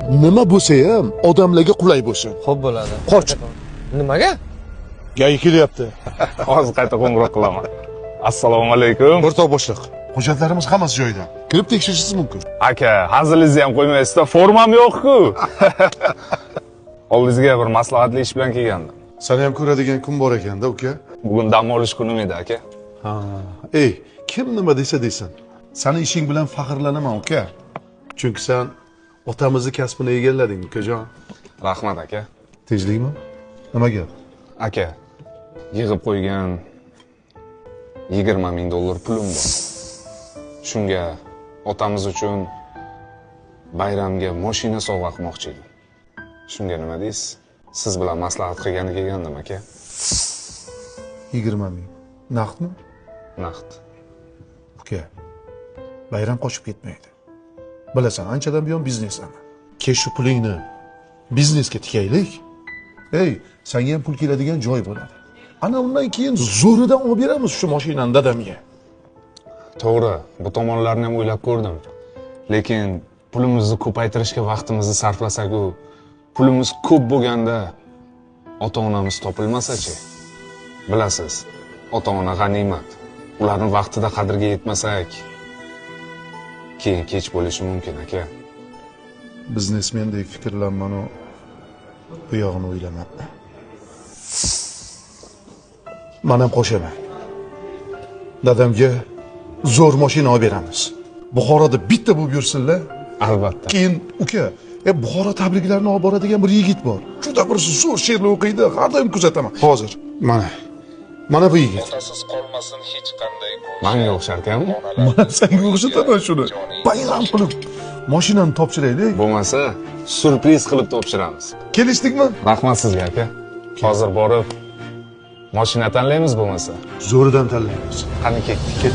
Nima bo'lsa ham odamlarga qulay bo'lsin. Xo'p bo'ladi. Qoch. Nimaga? Gay kelyapti. Hozir qayta qo'ng'iroq qilaman. Assalomu alaykum. O'rtoq boshliq, hujjatlarimiz hammasi joyida. Kirib tekshirishingiz mumkin. Aka, hazilingizni ham qo'ymaysizda, formam yo'q-ku. Oldingizga bir maslahatli ish bilan kelgandim. Seni ham ko'radigan kun bor ekanda, uka. Bugun dam olish kunim edi, aka. Ha, ey, kim nima desa desin. Seni ishing bilan faxrlanaman, uka. Chunki sen otamizni kasbini egallading, ukajon. Rahmat, aka. Tinchlikmi? Nima gap? Aka, yig'ib qo'ygan 20 ming dollar pulim bor. Shunga otamiz uchun bayramga mashina sovg'a qilmoqchi edim. Shunga nima deysiz? Siz bilan maslahat qilgani kelgandim, aka. 20 ming. Naqdmi? Naqd. Uka, bayram qochib ketmaydi. Bilasan, anchadan buyon biznesdaman. Kesh shu pulingni biznesga tikaylik. Ey, senga ham pul keladigan joy bo'ladi. Ana undan keyin zo'ridan olib beramiz shu mashinani dadamga. To'g'ri, bu tomonlarni ham o'ylab ko'rdim. Lekin pulimizni ko'paytirishga vaqtimizni sarflasak-ku, pulimiz ko'p bo'lganda ota-onamiz topilmasa-chi? Bilasiz, ota-ona g'animat. Ularning vaqtida qadriga yetmasak, keyin kech bo'lishi mumkin, aka. Biznesmendek fikrlanmanu bu yog'ini o'ylamabman. Men ham qo'shaman. Dadamga zo'r mashina olib beramiz. Buxoroda bitta bo'lib yursinlar. Albatta. Keyin uka, Buxoro tabriklarini olib boradigan bir yigit bor. Juda bir zo'r she'rlar o'qiydi, har doim kuzataman. Hozir mana bu yigit. Otasiz qolmasin hech qanday go'sht. Menga o'xsharkanmi? Mana senga o'xshataman shuni. Bayram qilib mashinani topshiraylik. Bo'lmasa, surpriz qilib topshiramiz. Kelishdikmi? Rahmat sizga, aka. Hozir borib mashina tanlaymiz bo'lmasa. Zo'ridan tanlaymiz. Qani ketdik.